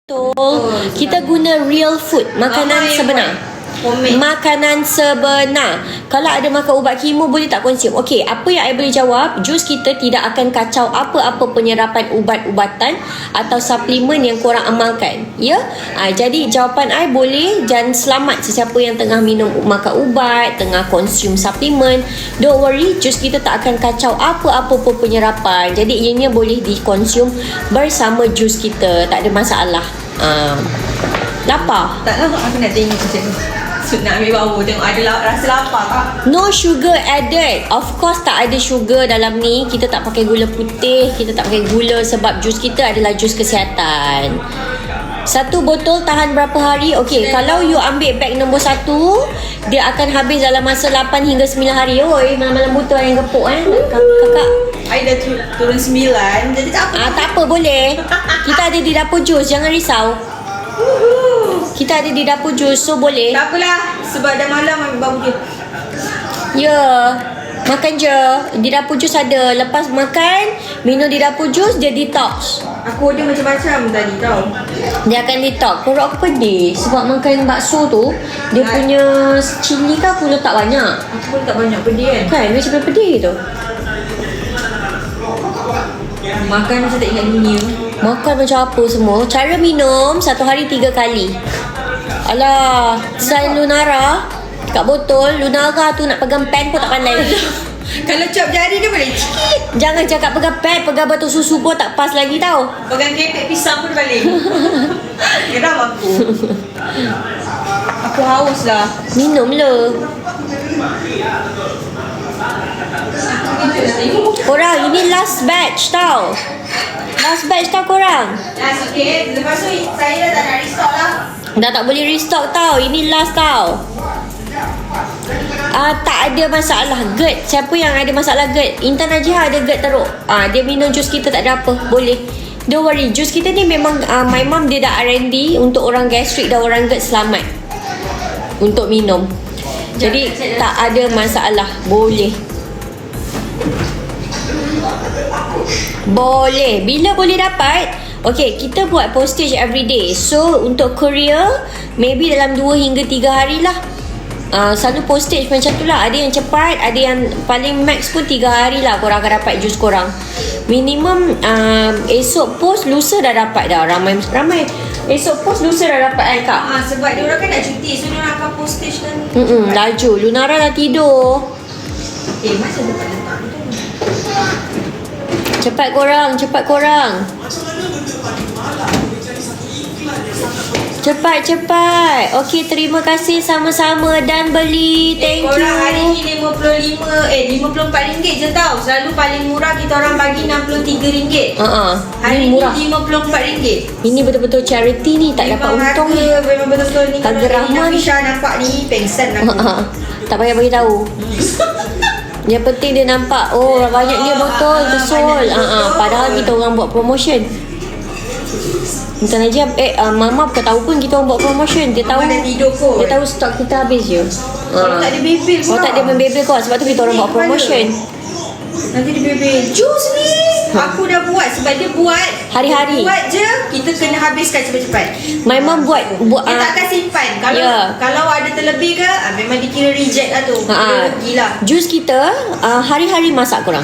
Betul. Kita guna real food, makanan sebenar. Makanan sebenar. Kalau ada makan ubat kemo boleh tak konsum? Okey, apa yang I boleh jawab, jus kita tidak akan kacau apa-apa penyerapan ubat-ubatan atau suplemen yang korang amalkan. Ya? Jadi jawapan I boleh, dan selamat sesiapa yang tengah minum makan ubat, tengah konsum suplemen. Don't worry, jus kita tak akan kacau apa-apa pun penyerapan. Jadi ianya boleh dikonsum bersama jus kita, tak ada masalah. Lapar? Tak lah, aku nak tengok macam tu. So, nak ambil bau, tengok ada rasa lapar tak? No sugar added. Of course tak ada sugar dalam ni. Kita tak pakai gula putih, kita tak pakai gula sebab jus kita adalah jus kesihatan. Satu botol tahan berapa hari? Okey, kalau you ambil beg nombor 1, dia akan habis dalam masa 8 hingga 9 hari. Oi, malam-malam buta yang gepuk kakak. I dah turun 9, jadi tak apa. Tak apa, boleh. Kita ada di dapur jus, jangan risau. Kita ada di dapur jus, so boleh. Tak apalah, sebab dah malam ambil bau dia. Ya, makan je. Di dapur jus ada. Lepas makan, minum di dapur jus, dia detox. Aku order macam-macam tadi tau. Dia akan detox. Perut aku pedih sebab makan bakso tu, dia punya cili kan aku letak banyak. Aku pun tak banyak pedih kan. Kan, macam pedih tu. Makan macam tak ingat dunia. Makan macam apa semua. Cara minum, 1 hari 3 kali. Alah, selain Lunara kat botol, Lunara tu nak pegang pen pun tak pandai. Kalau cop jari dia boleh cikit. Jangan cakap pegang pen, pegang botol susu pun tak pas lagi tau. Pegang kepek pisang pun balik. Geram aku. Aku haus lah. Minum le. Korang, ini last batch tau. Last batch tau korang. Last, okay. Lepas tu saya dah tak nak restock lah. Dah tak boleh restock tau. Ini last tau. Tak ada masalah GERD. Siapa yang ada masalah GERD? Intan Najihah ada GERD teruk. Dia minum jus kita tak ada apa. Boleh. Don't worry. Jus kita ni memang my mom dia dah R&D untuk orang gastrik dan orang GERD selamat untuk minum. Jadi tak ada masalah. Boleh. Boleh. Bila boleh dapat? Okay, kita buat postage every day. So, untuk courier, maybe dalam 2 hingga 3 hari lah. Selalu postage macam tu lah. Ada yang cepat, ada yang paling max pun 3 hari lah korang akan dapat jus korang. Minimum esok post, lusa dah dapat dah. Ramai esok post, lusa dah dapat kan kak? Sebab dia orang kan nak cuti, so dia orang akan postage kan. Laju. Lunara dah tidur. Macam letak tu. Cepat korang, cepat korang. Cepat. Okey, terima kasih sama-sama dan beli. Thank you. Korang hari ni 54 ringgit je tau. Selalu paling murah kita orang bagi 63 ringgit. Hari ni murah. 54 ringgit. Ini betul-betul charity ni, tak dapat untung ni. Memang betul-betul ni. Tak geramah ni. Syah nampak ni, pengsan aku. Tak payah bagi tahu. Yang penting dia nampak, banyak dia botol, kesol. Padahal kita orang buat promotion. Intan aja mama bukan tahu pun kita orang buat promotion. Dia tahu dah tidur kot. Dia tahu stok kita habis je. Kalau tak ada bebel pula. Kalau tak ada membebel kau, sebab tu kita orang buat promotion. Nanti dia bebel. Jus ni aku dah buat sebab dia buat hari-hari. Buat je, kita kena habiskan cepat-cepat. My mom buat dia tak akan simpan. Kalau ada terlebih ke, memang dikira reject lah tu. Gila. Jus kita hari-hari masak korang.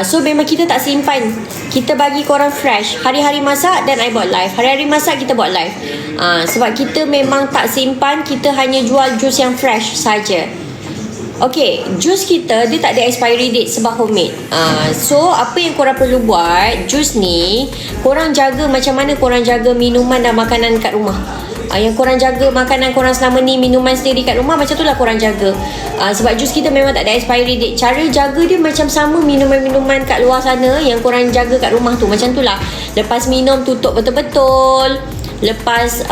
So memang kita tak simpan. Kita bagi korang fresh. Hari-hari masak dan I buat live. Hari-hari masak kita buat live. Sebab kita memang tak simpan. Kita hanya jual jus yang fresh saja. Okay, jus kita dia tak ada expiry date sebab homemade. So apa yang korang perlu buat, jus ni korang jaga macam mana korang jaga minuman dan makanan kat rumah. Yang korang jaga makanan korang selama ni, minuman sendiri kat rumah, macam tu lah korang jaga. Sebab jus kita memang tak ada expiry date. Cara jaga dia macam sama minuman-minuman kat luar sana yang korang jaga kat rumah tu. Macam tu lah. Lepas minum tutup betul-betul. Lepas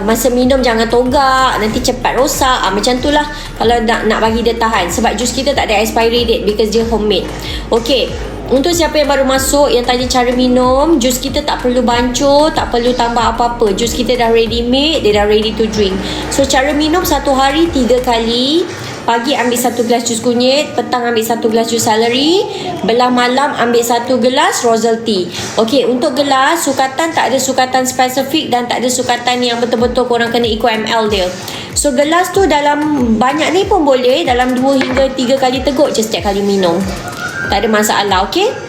masa minum jangan togak, nanti cepat rosak. Macam tu lah kalau nak bagi dia tahan. Sebab jus kita tak ada expiry date because dia homemade. Okay, untuk siapa yang baru masuk yang tanya cara minum, jus kita tak perlu bancuh, tak perlu tambah apa-apa. Jus kita dah ready made, dia dah ready to drink. So cara minum 1 hari 3 kali. Pagi ambil 1 gelas jus kunyit, petang ambil 1 gelas jus celery, belah malam ambil 1 gelas rosal tea. Okey, untuk gelas sukatan tak ada sukatan spesifik dan tak ada sukatan yang betul-betul korang kena ikut ml dia. So gelas tu dalam banyak ni pun boleh, dalam 2 hingga 3 kali teguk je setiap kali minum. Tak ada masalah, okey?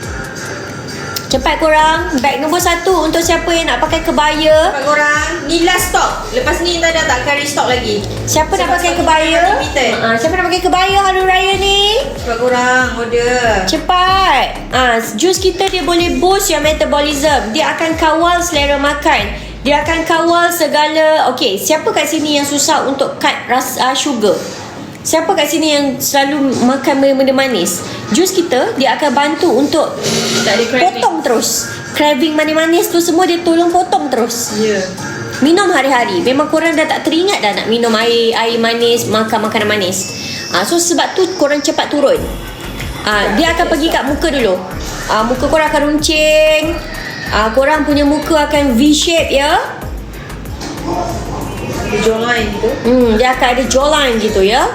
Cepat korang. Bag nombor 1 untuk siapa yang nak pakai kebaya. Cepat korang. Ni last stock. Lepas ni kita dah tak akan restock lagi. Siapa nak pakai kebaya? Siapa nak pakai kebaya hari raya ni? Cepat korang order. Cepat. Jus kita dia boleh boost your metabolism. Dia akan kawal selera makan. Dia akan kawal segala. Okey, siapa kat sini yang susah untuk cut rasa sugar? Siapa kat sini yang selalu makan benda-benda manis? Jus kita dia akan bantu untuk potong terus. Craving manis-manis tu semua dia tolong potong terus. Ya. Minum hari-hari. Memang korang dah tak teringat dah nak minum air manis, makan makanan manis. So sebab tu korang cepat turun. Dia akan pergi kat muka dulu. Muka korang akan runcing. Korang punya muka akan V-shape ya. Ada jawline gitu. Dia akan ada jawline gitu ya.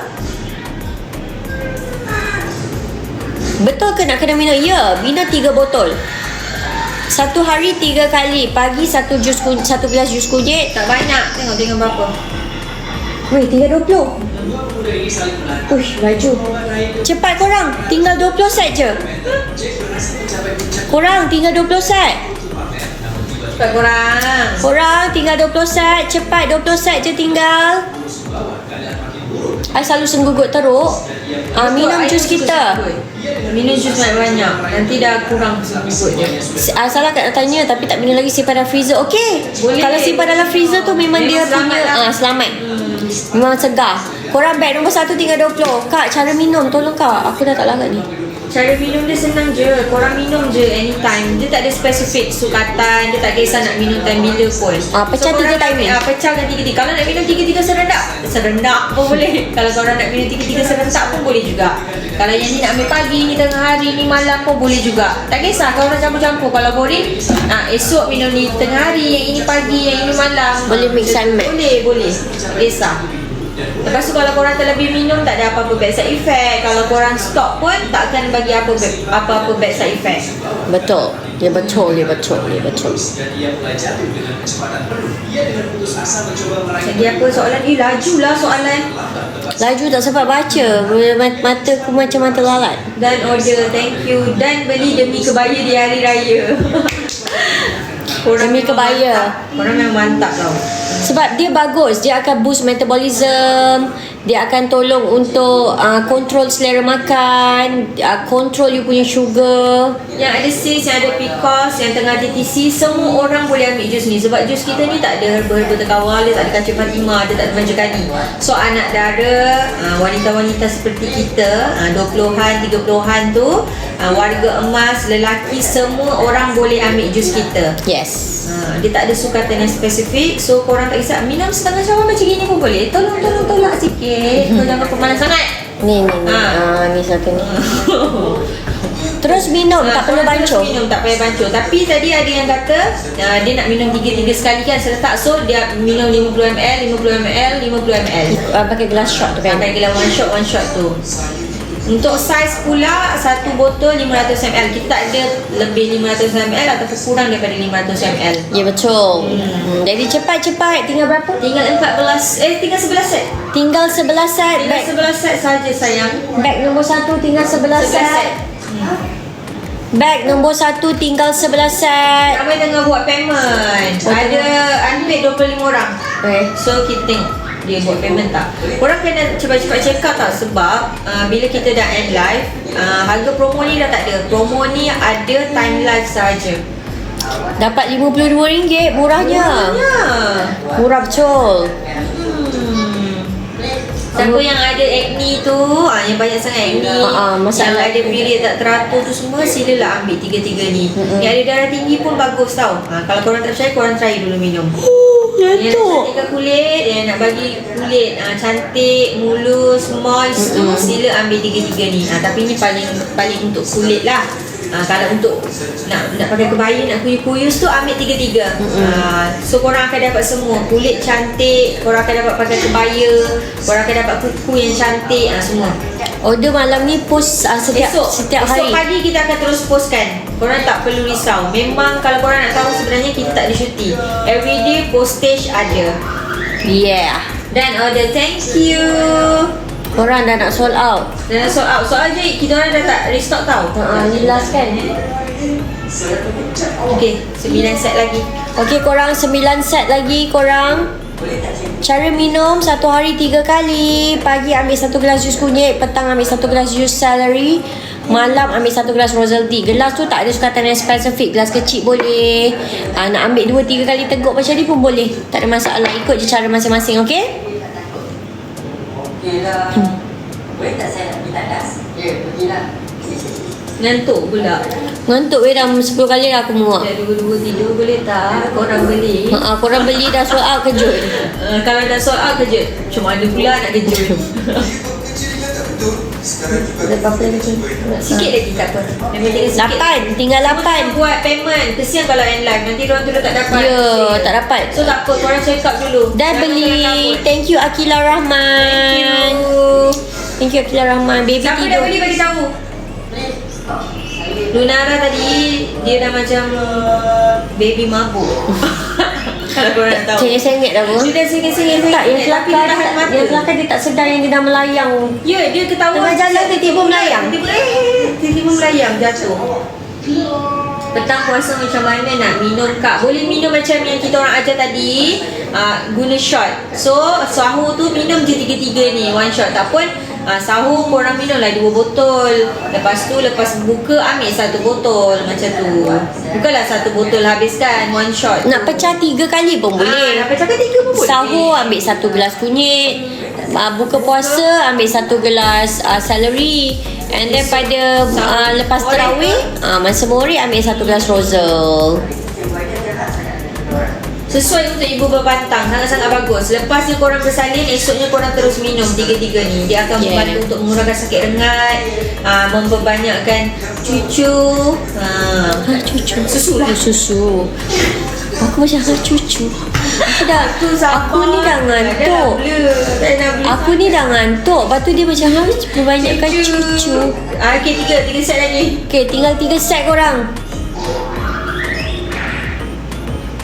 Betul ke nak kena minum? Ya, minum 3 botol. Satu hari 3 kali. Pagi 1 gelas jus kunyit. Tak banyak. Tengok berapa. Weh, tinggal 20. Uish, laju. Cepat korang. Tinggal 20 set je. Korang tinggal 20 set. Cepat korang. Korang tinggal 20 set. Cepat 20 set je tinggal. I selalu senggugut teruk. Minum jus kita. Minum jus banyak-banyak. Nanti dah kurang senggugut je. Salah kat nak tanya tapi tak minum lagi, simpan dalam freezer. Okey. Kalau simpan dalam freezer tu memang dia punya selamat. Memang segar. Korang bag nombor 1 tinggal 20. Kak, cara minum tolong kak. Aku dah tak larat ni. Cara minum dia senang je. Korang minum je anytime. Dia tak ada spesifik sukatan. Dia tak kisah nak minum time bila pun. Pecah 3 timing. Pecahkan 3-3. Kalau nak minum 3-3 serendak pun boleh. Kalau korang nak minum 3-3 serentak pun boleh juga. Kalau yang ni nak ambil pagi, ni tengah hari, ni malam pun boleh juga. Tak kisah kalau nak campur-campur. Kalau boring, esok minum ni tengah hari, yang ini pagi, yang ini malam. Boleh mix and match. Boleh. Tak kisah. Lepas tu kalau korang terlebih minum tak ada apa-apa bad side effect. Kalau korang stop pun tak akan bagi apa-apa bad side effect. Betul. Dia betul. Jadi apa soalan? Lajulah soalan. Laju tak sempat baca. Mata aku macam mata lalat. Dan order, thank you. Dan beli demi kebaya di hari raya. Demi kebaya. Korang memang mantap tau. Sebab dia bagus. Dia akan boost metabolism. Dia akan tolong untuk control selera makan, control you punya sugar. Yang ada sis, yang ada PCOS, yang tengah DTC, semua orang boleh ambil jus ni. Sebab jus kita ni tak ada herba-herba terkawal, dia tak ada kacang Fatimah, dia tak ada baju kani. So anak dara, wanita-wanita seperti kita, 20-an, 30-an tu, warga emas, lelaki, semua orang boleh ambil jus kita. Yes. Dia tak ada sukatan yang spesifik. So korang tak kisah minum setengah cawan macam gini pun boleh. Tolong tolak sikit. Kau jangan pemanas sangat. Ni satu ni. Terus minum, tak perlu bancuh. Terus minum, tak payah bancuh. Tapi tadi ada yang kata dia nak minum 3 sekali kan serentak. So dia minum 50ml, 50ml, 50ml. Pakai gelas shot tu kan. Pakai gelas one shot tu. Untuk saiz pula, 1 botol 500ml. Kita tak ada lebih 500ml ataupun kurang daripada 500ml. Ya betul. Jadi cepat-cepat. Tinggal berapa? Tinggal 11 set. Tinggal 11 set. Tinggal 11 set saja sayang. Bag nombor 1 tinggal 11 set. Bag nombor 1 tinggal 11 set. Kami tengah buat payment. Ada unpaid 25 orang. So kita tengok dia buat payment tak. Korang kena cepat-cepat check out tak. Sebab bila kita dah end live, harga promo ni dah tak ada. Promo ni ada time live saja. Dapat RM52. Murahnya. Murah betul. Siapa yang ada acne tu, yang banyak sangat acne, yang ada period tak teratur tu semua, silalah ambil 3 ni. Yang ada darah tinggi pun bagus tau. Kalau korang tak percaya, korang try dulu minum. Yang nak cantikkan kulit, yang nak bagi kulit cantik, mulus, moist tu, sila ambil 3 ni. Tapi ni paling untuk kulit lah. Kalau untuk nak pakai kebaya, nak kuyus-kuyus tu ambil 3-3. So korang akan dapat semua. Kulit cantik, korang akan dapat pakai kebaya, korang akan dapat kuku yang cantik, semua. Order malam ni post setiap hari. Esok pagi kita akan terus postkan. Korang tak perlu risau. Memang kalau korang nak tahu sebenarnya kita tak ada cuti. Everyday postage ada. Yeah. Dan order, thank you. Korang dah nak sold out. Dan sold out. Soal je kita orang dah tak restock tau. Ni last kan. Okay, 9 set lagi. Okay korang, 9 set lagi korang. Cara minum 1 hari 3 kali. Pagi ambil 1 gelas jus kunyit, petang ambil 1 gelas jus celery, malam ambil 1 gelas rosal tea. Gelas tu tak ada sukatan yang spesifik. Gelas kecil boleh, nak ambil 2-3 kali teguk macam ni pun boleh. Tak ada masalah. Ikut je cara masing-masing. Okay. Boleh tak saya nak pergi tandas? Ya, pergilah. Ngantuk pula. Ngantuk dah 10 kali dah aku muak. Dah dua-dua tidur boleh tak? Korang beli. Korang beli dah sold out, kejut. Kalau dah sold out kejut. Macam mana pula nak kejut? Ada apa lagi? Sikit lagi tak apa. Memang tinggal sikit. 8, tinggal 8. Buat payment. Kesian kalau end live. Nanti orang tu tak dapat. Ya, tak dapat. So tak apa. Korang check up dulu. Dah beli. Thank you Akila Rahman. Thank you Akila Rahman. Baby Siapa dah tidur. beli bagi tahu. Lunara tadi dia dah macam baby mabuk. Kalau korang nak tahu. Sengit-sengit dah pun. Dia dah sengit-sengit. Tak, yang tapi kelakar dia tahan mata. Yang kelakar dia tak sedar yang dia dah melayang. Ya, dia ketawa. Tengah jalan tiba-tiba melayang. Tiba-tiba melayang jatuh. Petang puasa macam mana nak minum kak? Boleh minum macam yang kita orang ajar tadi, guna shot. So sahur tu minum je 3-3 ni, one shot. Tak pun sahur korang minum lah 2 botol. Lepas tu lepas buka ambil 1 botol macam tu. Bukanlah 1 botol habiskan, one shot. Nak pecah 3 kali pun boleh. Nak pecahkan 3 pun boleh. Sahur ambil 1 gelas kunyit, buka puasa ambil 1 gelas celery, and then pada lepas tarawih masa Mori ambil 1 gelas rosal. Sesuai untuk ibu berbatang, sangat-sangat bagus. Lepas ni korang bersalin, esoknya korang terus minum 3-3 ni. Dia akan membantu untuk mengurangkan sakit rengat, memperbanyakkan cucu. Cucu. Susu lah. Susu. Aku macam cucu. Aku ni dah ngantuk. Aku ni dah ngantuk. Lepas tu dia macam kebanyakan cucu. Okay, 3 set lagi. Okay, tinggal 3 set korang.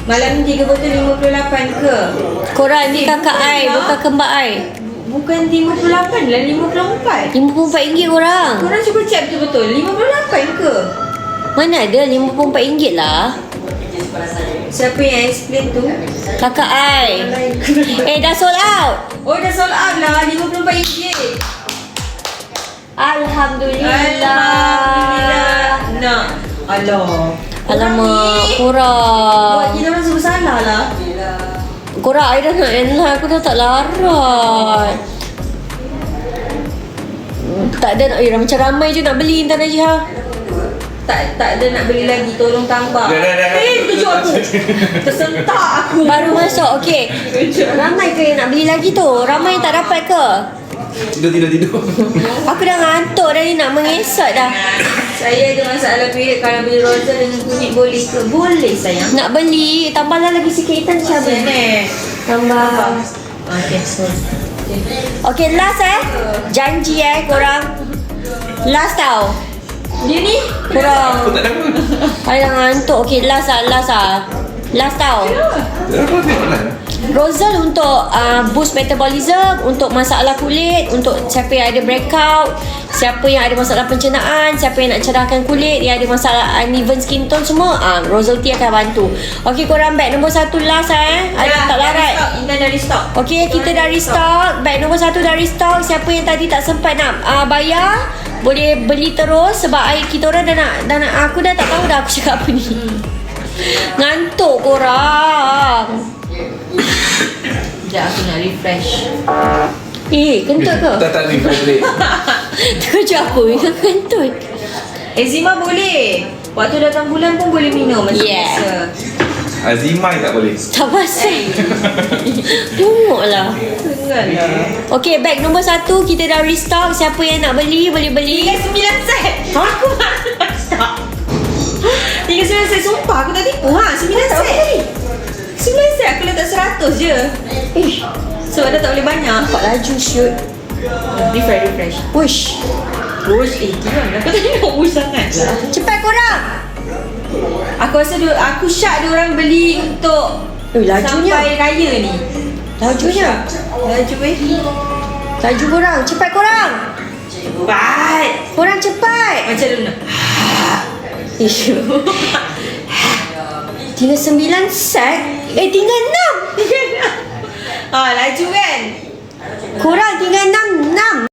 Malam ni 3 botol 58 ke? Korang ni kakak ai, bukan kembar ai. Bukan 58 lah, 54. RM54 korang. Korang cuba check betul-betul, 58 ke? Mana ada RM54 lah. Siapa yang explain tu? Kakak ai. Dah sold out. Oh, dah sold out lah, RM54. Alhamdulillah. Nak. Alah. Alamak, Buat korang. kita orang semua salah lah. Korang, I dah nak end lah. Aku dah tak larat. Tak ada nak, macam ramai je nak beli Intan Najihah. Tak ada nak beli lagi, tolong tambah. Dah. Kejut aku. Tersentak aku. Baru masuk, okey. Ramai ke yang nak beli lagi tu? Ramai yang tak dapat ke? Tidur. Aku dah ngantuk dah ni, nak mengesot dah. Saya ada masalah period. Kalau beli rosal dengan kunyit boleh ke? Boleh sayang. Nak beli, tambahlah lagi sikit Intan macam Macam mana? ni. Tambah. Okay. Okey, last janji korang. Last tau. Dia ni Korang. Aku tak ada apa. I dah ngantuk. Okey, last Last tau. Kenapa aku tak Rosal untuk boost metabolism, untuk masalah kulit, untuk siapa yang ada breakout, siapa yang ada masalah pencernaan, siapa yang nak cerahkan kulit, yang ada masalah uneven skin tone semua, Rosal Tea akan bantu. Okey, korang bag nombor 1 last ada tak larat. Intan dah restock. Okey, kita dah restock. Bag nombor 1 dah restock. Siapa yang tadi tak sempat nak bayar, boleh beli terus sebab kita orang dah nak aku dah tak tahu dah aku cakap apa ni. Ngantuk korang. Sekejap aku nak refresh. Kentut ke? Tak refresh balik. Terkejut aku. Kentut. Eczema boleh. Waktu datang bulan pun boleh minum macam biasa. Azimai tak boleh. Tak pasal. Tunggu lah. Tengah lah. Okey, bag nombor 1 kita dah restock. Siapa yang nak beli boleh beli. 9 set. Aku malas tak. 39 set. Sumpah aku tak tipu. 9 set. 9 set aku letak 100 je. So ada tak boleh banyak. Nampak laju shoot. Refresh. Push. Push. Gila. Aku tak nak push sangat lah. Cepat korang. Aku rasa aku syak dia orang beli untuk Lajunya. sampai raya ni. Lajunya. Laju Laju korang. Cepat korang. Cepat. Korang cepat. Macam Luna. Ish. Tinggal 9 set. Tinggal 6. Laju kan? Korang tinggal 6.